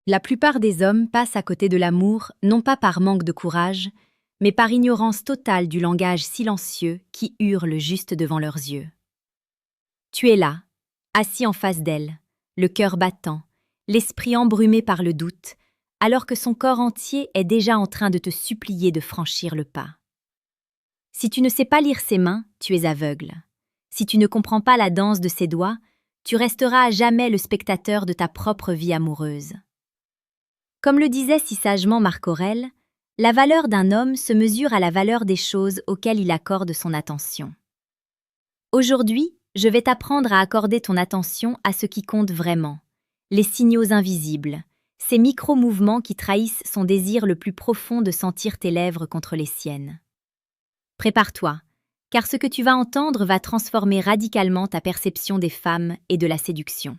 La plupart des hommes passent à côté de l'amour, non pas par manque de courage, mais par ignorance totale du langage silencieux qui hurle juste devant leurs yeux. Tu es là, assis en face d'elle, le cœur battant, l'esprit embrumé par le doute, alors que son corps entier est déjà en train de te supplier de franchir le pas. Si tu ne sais pas lire ses mains, tu es aveugle. Si tu ne comprends pas la danse de ses doigts, tu resteras à jamais le spectateur de ta propre vie amoureuse. Comme le disait si sagement Marc Aurèle, la valeur d'un homme se mesure à la valeur des choses auxquelles il accorde son attention. Aujourd'hui, je vais t'apprendre à accorder ton attention à ce qui compte vraiment, les signaux invisibles, ces micro-mouvements qui trahissent son désir le plus profond de sentir tes lèvres contre les siennes. Prépare-toi, car ce que tu vas entendre va transformer radicalement ta perception des femmes et de la séduction.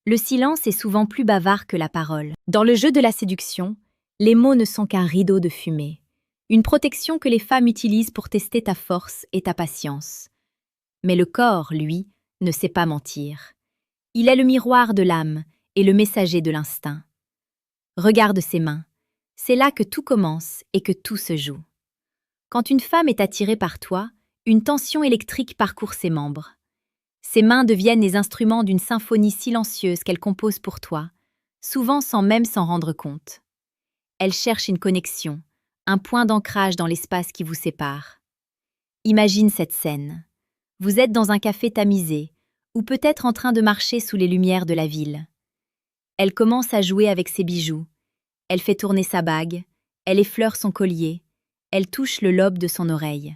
Le silence est souvent plus bavard que la parole. Dans le jeu de la séduction, les mots ne sont qu'un rideau de fumée, une protection que les femmes utilisent pour tester ta force et ta patience. Mais le corps, lui, ne sait pas mentir. Il est le miroir de l'âme et le messager de l'instinct. Regarde ses mains. C'est là que tout commence et que tout se joue. Quand une femme est attirée par toi, une tension électrique parcourt ses membres. Ses mains deviennent les instruments d'une symphonie silencieuse qu'elle compose pour toi, souvent sans même s'en rendre compte. Elle cherche une connexion, un point d'ancrage dans l'espace qui vous sépare. Imagine cette scène. Vous êtes dans un café tamisé, ou peut-être en train de marcher sous les lumières de la ville. Elle commence à jouer avec ses bijoux. Elle fait tourner sa bague, elle effleure son collier, elle touche le lobe de son oreille.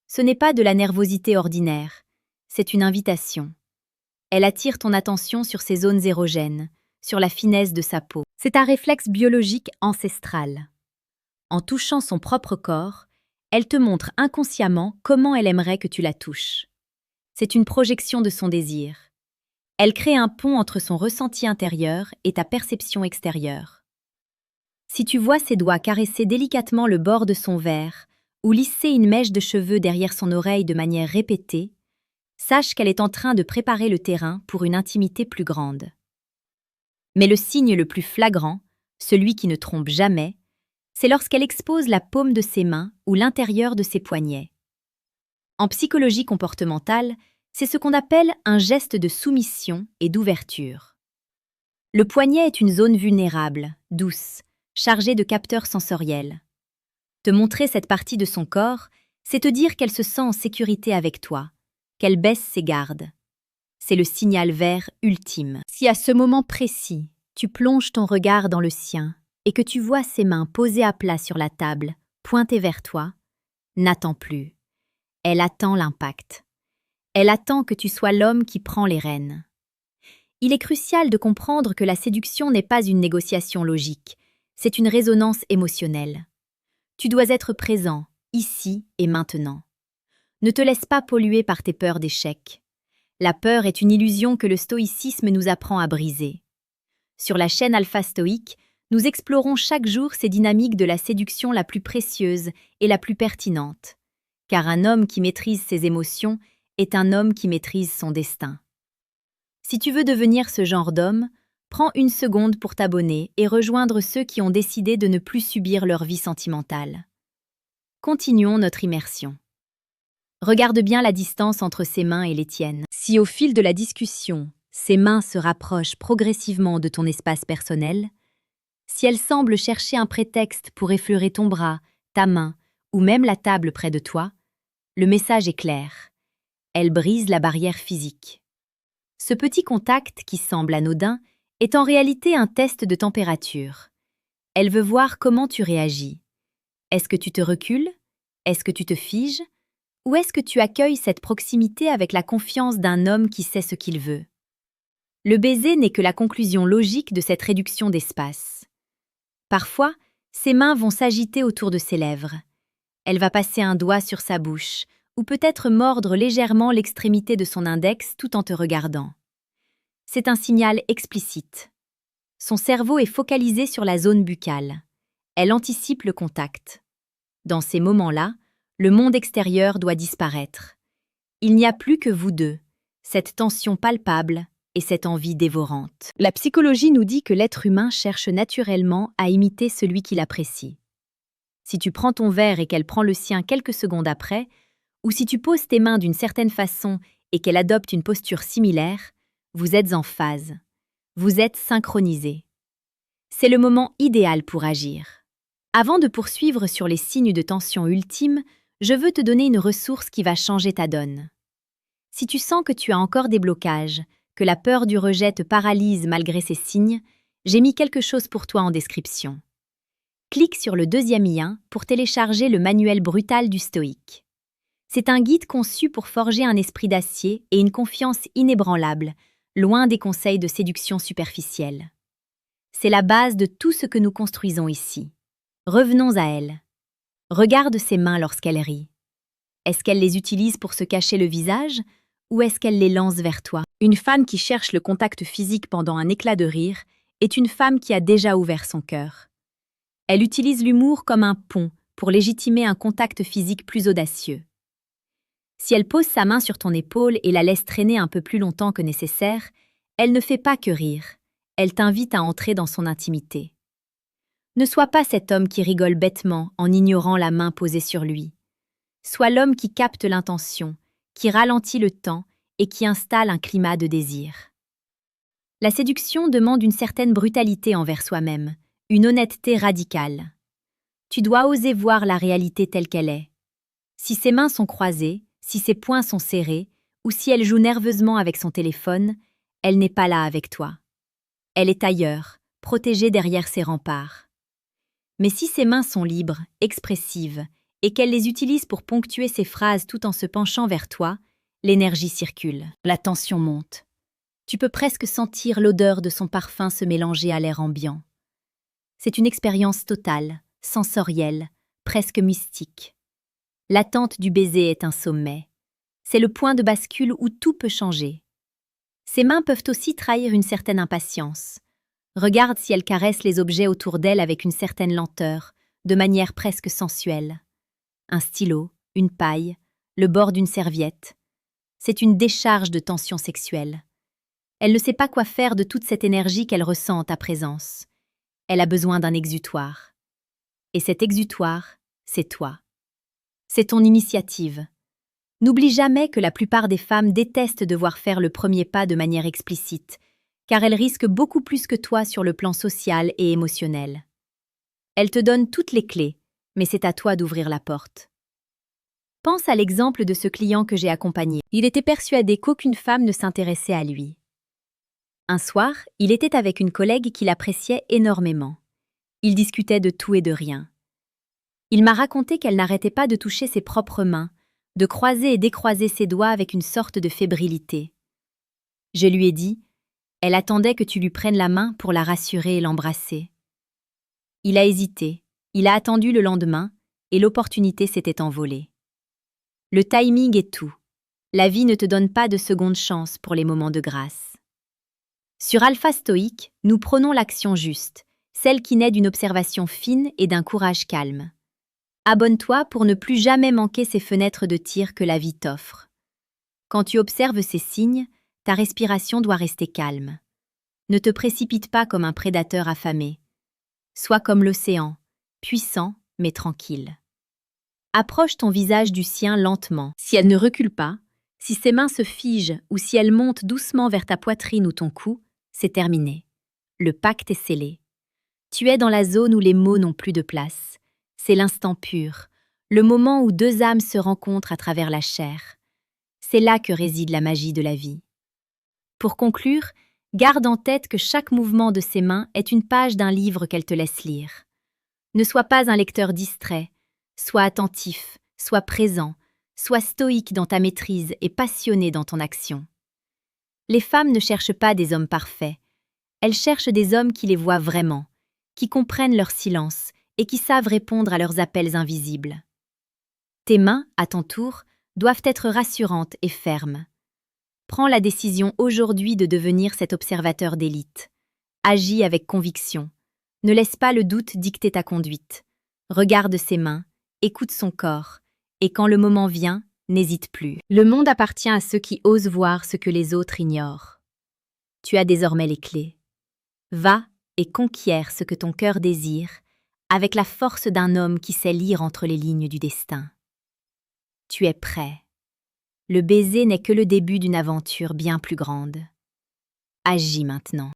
Ce n'est pas de la nervosité ordinaire, c'est une invitation. Elle attire ton attention sur ses zones érogènes, sur la finesse de sa peau. C'est un réflexe biologique ancestral. En touchant son propre corps, elle te montre inconsciemment comment elle aimerait que tu la touches. C'est une projection de son désir. Elle crée un pont entre son ressenti intérieur et ta perception extérieure. Si tu vois ses doigts caresser délicatement le bord de son verre ou lisser une mèche de cheveux derrière son oreille de manière répétée, sache qu'elle est en train de préparer le terrain pour une intimité plus grande. Mais le signe le plus flagrant, celui qui ne trompe jamais, c'est lorsqu'elle expose la paume de ses mains ou l'intérieur de ses poignets. En psychologie comportementale, c'est ce qu'on appelle un geste de soumission et d'ouverture. Le poignet est une zone vulnérable, douce, chargée de capteurs sensoriels. Te montrer cette partie de son corps, c'est te dire qu'elle se sent en sécurité avec toi, qu'elle baisse ses gardes. C'est le signal vert ultime. Si à ce moment précis, tu plonges ton regard dans le sien et que tu vois ses mains posées à plat sur la table, pointées vers toi, n'attends plus. Elle attend l'impact. Elle attend que tu sois l'homme qui prend les rênes. Il est crucial de comprendre que la séduction n'est pas une négociation logique, c'est une résonance émotionnelle. Tu dois être présent, ici et maintenant. Ne te laisse pas polluer par tes peurs d'échec. La peur est une illusion que le stoïcisme nous apprend à briser. Sur la chaîne Alpha Stoïque, nous explorons chaque jour ces dynamiques de la séduction la plus précieuse et la plus pertinente. Car un homme qui maîtrise ses émotions est un homme qui maîtrise son destin. Si tu veux devenir ce genre d'homme, prends une seconde pour t'abonner et rejoindre ceux qui ont décidé de ne plus subir leur vie sentimentale. Continuons notre immersion. Regarde bien la distance entre ses mains et les tiennes. Si au fil de la discussion, ses mains se rapprochent progressivement de ton espace personnel, si elles semblent chercher un prétexte pour effleurer ton bras, ta main ou même la table près de toi, le message est clair. Elle brise la barrière physique. Ce petit contact qui semble anodin est en réalité un test de température. Elle veut voir comment tu réagis. Est-ce que tu te recules? Est-ce que tu te figes? Ou est-ce que tu accueilles cette proximité avec la confiance d'un homme qui sait ce qu'il veut? Le baiser n'est que la conclusion logique de cette réduction d'espace. Parfois, ses mains vont s'agiter autour de ses lèvres. Elle va passer un doigt sur sa bouche, ou peut-être mordre légèrement l'extrémité de son index tout en te regardant. C'est un signal explicite. Son cerveau est focalisé sur la zone buccale. Elle anticipe le contact. Dans ces moments-là, le monde extérieur doit disparaître. Il n'y a plus que vous deux, cette tension palpable, et cette envie dévorante. La psychologie nous dit que l'être humain cherche naturellement à imiter celui qu'il apprécie. Si tu prends ton verre et qu'elle prend le sien quelques secondes après, ou si tu poses tes mains d'une certaine façon et qu'elle adopte une posture similaire, vous êtes en phase. Vous êtes synchronisés. C'est le moment idéal pour agir. Avant de poursuivre sur les signes de tension ultime, je veux te donner une ressource qui va changer ta donne. Si tu sens que tu as encore des blocages, que la peur du rejet te paralyse malgré ces signes, j'ai mis quelque chose pour toi en description. Clique sur le deuxième lien pour télécharger le manuel brutal du stoïque. C'est un guide conçu pour forger un esprit d'acier et une confiance inébranlable, loin des conseils de séduction superficielle. C'est la base de tout ce que nous construisons ici. Revenons à elle. Regarde ses mains lorsqu'elle rit. Est-ce qu'elle les utilise pour se cacher le visage ou est-ce qu'elle les lance vers toi? Une femme qui cherche le contact physique pendant un éclat de rire est une femme qui a déjà ouvert son cœur. Elle utilise l'humour comme un pont pour légitimer un contact physique plus audacieux. Si elle pose sa main sur ton épaule et la laisse traîner un peu plus longtemps que nécessaire, elle ne fait pas que rire, elle t'invite à entrer dans son intimité. Ne sois pas cet homme qui rigole bêtement en ignorant la main posée sur lui. Sois l'homme qui capte l'intention, qui ralentit le temps et qui installe un climat de désir. La séduction demande une certaine brutalité envers soi-même, une honnêteté radicale. Tu dois oser voir la réalité telle qu'elle est. Si ses mains sont croisées, si ses poings sont serrés, ou si elle joue nerveusement avec son téléphone, elle n'est pas là avec toi. Elle est ailleurs, protégée derrière ses remparts. Mais si ses mains sont libres, expressives, et qu'elle les utilise pour ponctuer ses phrases tout en se penchant vers toi, l'énergie circule, la tension monte. Tu peux presque sentir l'odeur de son parfum se mélanger à l'air ambiant. C'est une expérience totale, sensorielle, presque mystique. L'attente du baiser est un sommet. C'est le point de bascule où tout peut changer. Ses mains peuvent aussi trahir une certaine impatience. Regarde si elle caresse les objets autour d'elle avec une certaine lenteur, de manière presque sensuelle. Un stylo, une paille, le bord d'une serviette. C'est une décharge de tension sexuelle. Elle ne sait pas quoi faire de toute cette énergie qu'elle ressent en ta présence. Elle a besoin d'un exutoire. Et cet exutoire, c'est toi. C'est ton initiative. N'oublie jamais que la plupart des femmes détestent devoir faire le premier pas de manière explicite, car elles risquent beaucoup plus que toi sur le plan social et émotionnel. Elles te donnent toutes les clés, mais c'est à toi d'ouvrir la porte. Pense à l'exemple de ce client que j'ai accompagné. Il était persuadé qu'aucune femme ne s'intéressait à lui. Un soir, il était avec une collègue qu'il appréciait énormément. Ils discutaient de tout et de rien. Il m'a raconté qu'elle n'arrêtait pas de toucher ses propres mains, de croiser et décroiser ses doigts avec une sorte de fébrilité. Je lui ai dit, elle attendait que tu lui prennes la main pour la rassurer et l'embrasser. Il a hésité, il a attendu le lendemain, et l'opportunité s'était envolée. Le timing est tout. La vie ne te donne pas de seconde chance pour les moments de grâce. Sur Alpha Stoïque, nous prônons l'action juste, celle qui naît d'une observation fine et d'un courage calme. Abonne-toi pour ne plus jamais manquer ces fenêtres de tir que la vie t'offre. Quand tu observes ces signes, ta respiration doit rester calme. Ne te précipite pas comme un prédateur affamé. Sois comme l'océan, puissant mais tranquille. Approche ton visage du sien lentement. Si elle ne recule pas, si ses mains se figent ou si elle monte doucement vers ta poitrine ou ton cou, c'est terminé. Le pacte est scellé. Tu es dans la zone où les mots n'ont plus de place. C'est l'instant pur, le moment où deux âmes se rencontrent à travers la chair. C'est là que réside la magie de la vie. Pour conclure, garde en tête que chaque mouvement de ses mains est une page d'un livre qu'elle te laisse lire. Ne sois pas un lecteur distrait, sois attentif, sois présent, sois stoïque dans ta maîtrise et passionné dans ton action. Les femmes ne cherchent pas des hommes parfaits, elles cherchent des hommes qui les voient vraiment, qui comprennent leur silence et qui savent répondre à leurs appels invisibles. Tes mains, à ton tour, doivent être rassurantes et fermes. Prends la décision aujourd'hui de devenir cet observateur d'élite. Agis avec conviction. Ne laisse pas le doute dicter ta conduite. Regarde ses mains, écoute son corps, et quand le moment vient, n'hésite plus. Le monde appartient à ceux qui osent voir ce que les autres ignorent. Tu as désormais les clés. Va et conquiers ce que ton cœur désire, avec la force d'un homme qui sait lire entre les lignes du destin. Tu es prêt. Le baiser n'est que le début d'une aventure bien plus grande. Agis maintenant.